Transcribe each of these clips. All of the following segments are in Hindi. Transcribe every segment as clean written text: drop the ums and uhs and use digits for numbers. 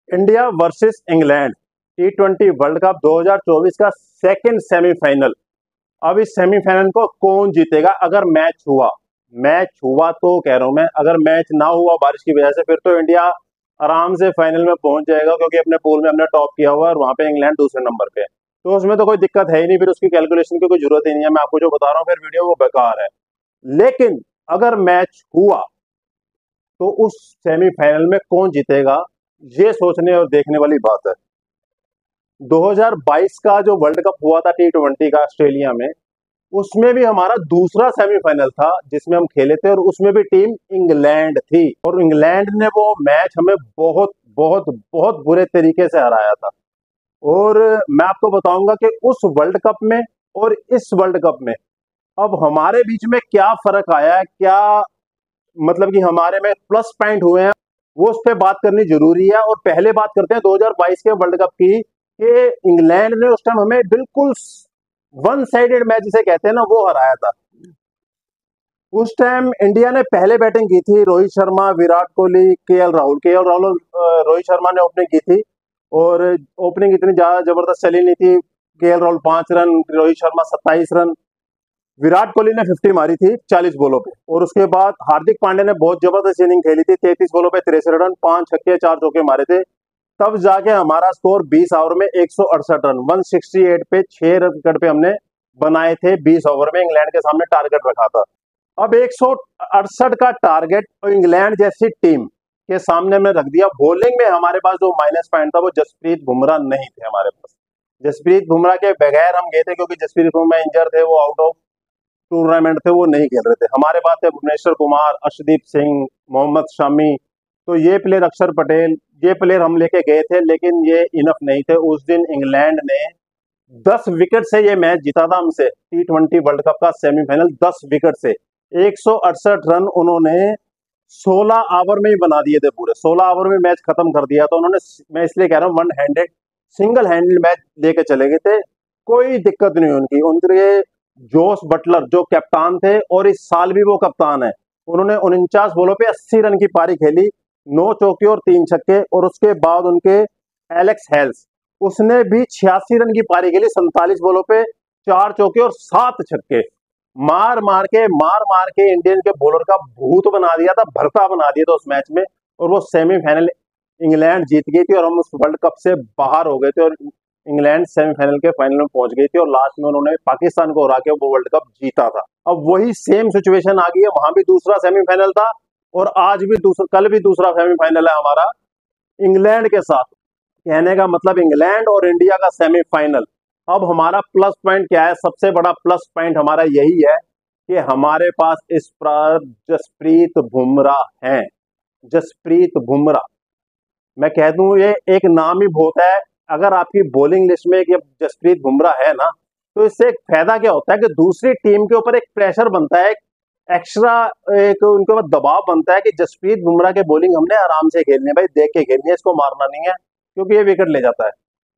India versus England T20 world cup 2024 का सेकंड सेमीफाइनल। अब इस सेमीफाइनल को कौन जीतेगा? अगर मैच हुआ तो कह रहा हूं मैं, अगर मैच ना हुआ बारिश की वजह से, फिर तो इंडिया आराम से फाइनल में पहुंच जाएगा, क्योंकि अपने पूल में हमने टॉप किया हुआ है और वहां पे इंग्लैंड दूसरे नंबर पे है। तो उसमें तो कोई दिक्कत है ही नहीं, फिर उसकी कैलकुलेशन की कोई जरूरत ही नहीं है। मैं आपको जो बता रहा हूँ फिर वीडियो वो बेकार है। लेकिन अगर मैच हुआ तो उस सेमीफाइनल में कौन जीतेगा, ये सोचने और देखने वाली बात है। 2022 का जो वर्ल्ड कप हुआ था T20 का ऑस्ट्रेलिया में, उसमें भी हमारा दूसरा सेमीफाइनल था जिसमें हम खेले थे, और उसमें भी टीम इंग्लैंड थी, और इंग्लैंड ने वो मैच हमें बहुत बहुत बहुत बुरे तरीके से हराया था। और मैं आपको बताऊंगा कि उस वर्ल्ड कप में और इस वर्ल्ड कप में अब हमारे बीच में क्या फर्क आया है, क्या मतलब कि हमारे में प्लस पॉइंट हुए हैं, वो उस पर बात करनी जरूरी है। और पहले बात करते हैं 2022 के वर्ल्ड कप की, कि इंग्लैंड ने उस टाइम हमें बिल्कुल वन साइडेड मैच जिसे कहते हैं ना, वो हराया था। उस टाइम इंडिया ने पहले बैटिंग की थी, रोहित शर्मा, विराट कोहली, के एल राहुल रोहित शर्मा ने ओपनिंग की थी, और ओपनिंग इतनी ज्यादा जबरदस्त चली नहीं थी। के L Rahul 5 run, Rohit Sharma 27 run, Virat Kohli ने 50 मारी थी 40 बॉलों पे। और उसके बाद हार्दिक पांड्या ने बहुत जबरदस्त इनिंग खेली थी, 33 बॉलों पे 63 रन, 5 छक्के 4 चौके मारे थे। तब जाके हमारा स्कोर 20 ओवर में 168 रन, 168 पे 6 विकेट पे हमने बनाए थे 20 ओवर में, इंग्लैंड के सामने टारगेट रखा था। अब 168 का टारगेट इंग्लैंड जैसी टीम के सामने हमने रख दिया। बॉलिंग में हमारे पास जो माइनस पॉइंट था वो जसप्रीत बुमराह नहीं थे हमारे पास। जसप्रीत बुमराह के बगैर हम गए थे, क्योंकि जसप्रीत बुमराह इंजर थे, वो आउट ऑफ टूर्नामेंट थे, वो नहीं खेल रहे थे। हमारे पास थे भुवनेश्वर कुमार, अर्शदीप सिंह, मोहम्मद शमी, तो ये प्लेयर, अक्षर पटेल, ये प्लेयर हम लेके गए थे, लेकिन ये इनफ नहीं थे। उस दिन इंग्लैंड ने 10 विकेट से ये मैच जीता था हमसे, T20 वर्ल्ड कप का सेमीफाइनल 10 विकेट से। 168 रन उन्होंने 16 ओवर में ही बना दिए थे, पूरे 16 ओवर में मैच खत्म कर दिया था उन्होंने। मैं इसलिए कह रहा हूँ, one handed single handed match लेके चले गए थे, कोई दिक्कत नहीं उनकी। उनके जोस बटलर जो कप्तान थे, और इस साल भी वो कप्तान है, उन्होंने 49 बॉलों पे 80 रन की पारी खेली, 9 चौके और 3 छक्के। और उसके बाद उनके एलेक्स हेल्स, उसने भी 86 रन की पारी खेली, 47 बॉलों पे 4 चौके और 7 छक्के। मार मार के इंडियन के बॉलर का भूत बना दिया था, भरता बना दिया था उस मैच में। और वो सेमीफाइनल इंग्लैंड जीत गई थी, और हम उस वर्ल्ड कप से बाहर हो गए थे, और इंग्लैंड सेमीफाइनल के फाइनल में पहुंच गई थी, और लास्ट में उन्होंने पाकिस्तान को हरा के वो वर्ल्ड कप जीता था। अब वही सेम सिचुएशन आ गई है, वहां भी दूसरा सेमीफाइनल था, और आज भी दूसरा, कल भी दूसरा सेमीफाइनल है हमारा इंग्लैंड के साथ। कहने का मतलब इंग्लैंड और इंडिया का सेमीफाइनल। अब हमारा प्लस पॉइंट क्या है? सबसे बड़ा प्लस पॉइंट हमारा यही है कि हमारे पास इस बार जसप्रीत बुमराह हैं। जसप्रीत बुमराह, मैं कह दूं, ये एक नाम ही बहुत है। अगर आपकी बॉलिंग लिस्ट में एक जसप्रीत बुमराह है ना, तो इससे एक फायदा क्या होता है कि दूसरी टीम के ऊपर एक प्रेशर बनता है, एक्स्ट्रा एक उनके ऊपर दबाव बनता है कि जसप्रीत बुमराह के बॉलिंग हमने आराम से खेलनी है भाई, देख के खेलनी है, इसको मारना नहीं है, क्योंकि ये विकेट ले जाता है।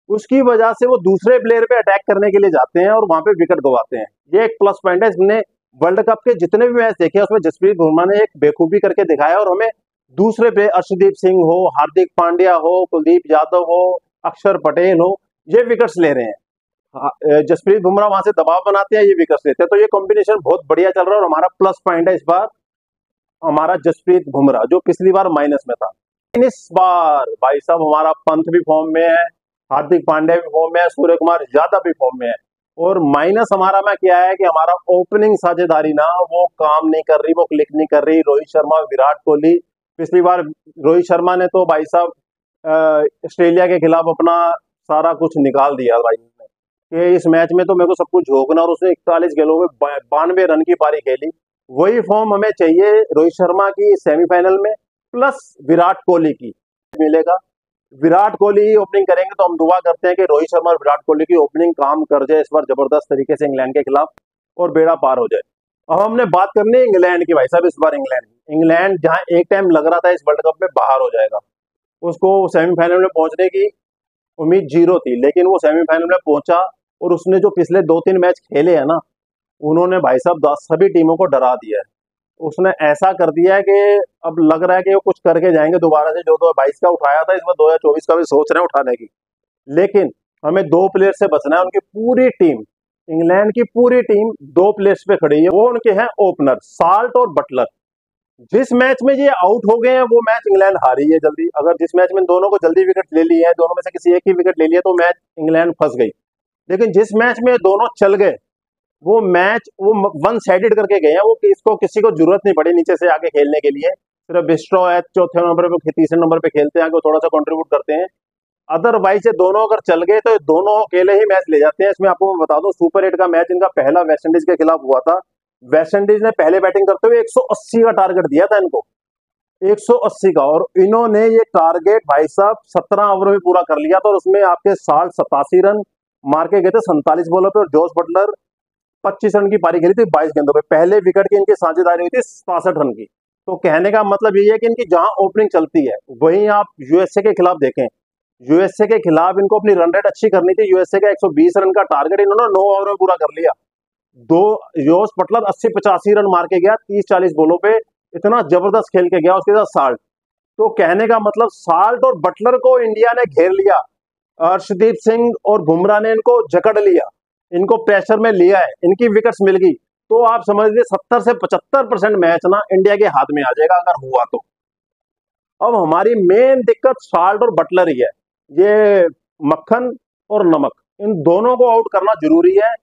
उसकी वजह से वो दूसरे प्लेयर पे अटैक करने के लिए जाते हैं और वहां पे विकेट गवाते हैं। ये एक प्लस पॉइंट है। इसने वर्ल्ड कप के जितने भी मैच देखे उसमें जसप्रीत बुमराह ने एक बेखूबी करके दिखाया, और हमें दूसरे प्लेयर, अर्शदीप सिंह हो, हार्दिक पांड्या हो, कुलदीप यादव हो, अक्षर पटेल हो, ये विकेट्स ले रहे हैं। जसप्रीत बुमराह वहां से दबाव बनाते हैं, ये विकेट्स लेते हैं। तो ये कॉम्बिनेशन बहुत बढ़िया चल रहा है, और हमारा प्लस पॉइंट है इस बार हमारा जसप्रीत बुमराह, जो पिछली बार माइनस में था। लेकिन इस बार भाई साहब हमारा पंत भी फॉर्म में है, हार्दिक पांड्या भी फॉर्म में है, सूर्य कुमार यादव भी फॉर्म में है। और माइनस हमारा में क्या है कि हमारा ओपनिंग साझेदारी ना, वो काम नहीं कर रही, वो क्लिक नहीं कर रही। रोहित शर्मा, विराट कोहली, पिछली बार रोहित शर्मा ने तो भाई साहब ऑस्ट्रेलिया के खिलाफ अपना सारा कुछ निकाल दिया भाई ने, कि इस मैच में तो मेरे को सब कुछ झोंकना, और उसने 41 गेंदों में 92 रन की पारी खेली। वही फॉर्म हमें चाहिए रोहित शर्मा की सेमीफाइनल में, प्लस विराट कोहली की मिलेगा। विराट कोहली ओपनिंग करेंगे, तो हम दुआ करते हैं कि रोहित शर्मा और विराट कोहली की ओपनिंग काम कर जाए इस बार जबरदस्त तरीके से इंग्लैंड के खिलाफ, और बेड़ा पार हो जाए। अब हमने बात करनी है इंग्लैंड की भाई साहब। इस बार इंग्लैंड जहां एक टाइम लग रहा था इस वर्ल्ड कप में बाहर हो जाएगा, उसको सेमीफाइनल में पहुंचने की उम्मीद जीरो थी, लेकिन वो सेमीफाइनल में पहुंचा। और उसने जो पिछले 2-3 मैच खेले हैं ना, उन्होंने भाई साहब सभी टीमों को डरा दिया है। उसने ऐसा कर दिया है कि अब लग रहा है कि वो कुछ करके जाएंगे दोबारा से, जो 2022 का उठाया था इस बार 2024 का भी सोच रहे हैं उठाने की। लेकिन हमें दो प्लेयर से बचना है। उनकी पूरी टीम, इंग्लैंड की पूरी टीम दो प्लेयर्स पे खड़ी है, वो उनके हैं ओपनर साल्ट और बटलर। जिस मैच में ये आउट हो गए हैं वो मैच इंग्लैंड हारी है जल्दी। अगर जिस मैच में दोनों को जल्दी विकेट ले ली है, दोनों में से किसी एक ही विकेट ले लिया तो मैच इंग्लैंड फंस गई। लेकिन जिस मैच में दोनों चल गए वो मैच वो वन साइडेड करके गए हैं। वो इसको किसी को जरूरत नहीं पड़ी नीचे से आके खेलने के लिए, सिर्फ बिस्ट्रो है चौथे नंबर पे, तीसरे नंबर पे खेलते हैं, आगे थोड़ा सा कंट्रीब्यूट करते हैं। अदरवाइज ये दोनों अगर चल गए तो ये दोनों अकेले ही मैच ले जाते हैं। इसमें आपको मैं बता दूं, सुपर 8 का मैच इनका पहला वेस्टइंडीज के खिलाफ हुआ था। वेस्टइंडीज ने पहले बैटिंग करते हुए 180 का टारगेट दिया था इनको, 180 का, और इन्होंने ये टारगेट भाई साहब 17 ओवर में पूरा कर लिया था। और उसमें आपके 87 रन मार के गए थे 47 बॉलों पे, और जोस बटलर 25 रन की पारी खेली थी 22 गेंदों पे। पहले विकेट की इनकी साझेदारी हुई थी 67 रन की। तो कहने का मतलब यही है कि इनकी जहां ओपनिंग चलती है, वहीं आप यूएसए के खिलाफ देखें, यूएसए के खिलाफ इनको अपनी रन रेट अच्छी करनी थी। यूएसए का 120 रन का टारगेट इन्होंने 9 ओवर में पूरा कर लिया। दो जोस बटलर 80-85 रन मार के गया 30-40 बॉलों पे, इतना जबरदस्त खेल के गया। उसके साथ साल्ट, तो कहने का मतलब साल्ट और बटलर को इंडिया ने घेर लिया। अर्शदीप सिंह और बुमराह ने इनको जकड़ लिया, इनको प्रेशर में लिया है, इनकी विकेट्स मिल गई। तो आप समझ लीजिए 70 से 75% मैच ना इंडिया के हाथ में आ जाएगा अगर हुआ तो। अब हमारी मेन दिक्कत साल्ट और बटलर ही है। ये मक्खन और नमक, इन दोनों को आउट करना जरूरी है।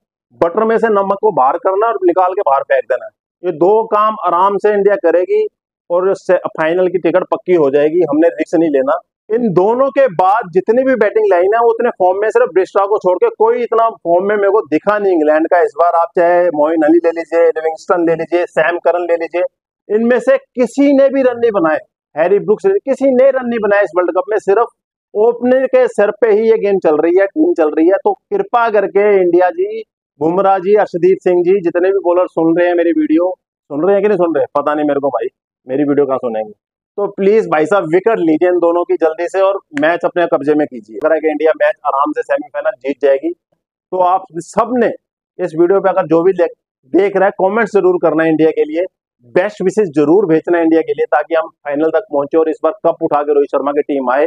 बटर में से नमक को बाहर करना और निकाल के बाहर फेंक देना, ये दो काम आराम से इंडिया करेगी और फाइनल की टिकट पक्की हो जाएगी। हमने रिस्क नहीं लेना। इन दोनों के बाद जितनी भी बैटिंग लाइन है वो उतने फॉर्म में, सिर्फ ब्रिस्टॉ को छोड़ के कोई इतना फॉर्म में मेरे को दिखा नहीं इंग्लैंड का इस बार। आप चाहे मोइन अली ले लीजिए, लिविंगस्टन ले लीजिए, सैम करन ले लीजिए, इनमें से किसी ने भी रन नहीं बनाए। हैरी ब्रुक्स, किसी ने रन नहीं बनाया इस वर्ल्ड कप में। सिर्फ ओपनर के सिर पे ही ये गेम चल रही है, टीम चल रही है। तो कृपा करके इंडिया जी, बुमराह जी, अर्शदीप सिंह जी, जितने भी बॉलर सुन रहे हैं मेरी वीडियो, सुन रहे हैं कि नहीं सुन रहे पता नहीं मेरे को भाई, मेरी वीडियो कहाँ सुनेंगे, तो प्लीज भाई साहब विकेट लीजिए इन दोनों की जल्दी से और मैच अपने कब्जे में कीजिए। अगर इंडिया मैच आराम से सेमीफाइनल जीत जाएगी। तो आप सब ने इस वीडियो पे अगर जो भी देख रहा है कमेंट जरूर करना है इंडिया के लिए, बेस्ट विशेष जरूर भेजना है इंडिया के लिए, ताकि हम फाइनल तक पहुंचे और इस बार कप उठा के रोहित शर्मा की टीम आए।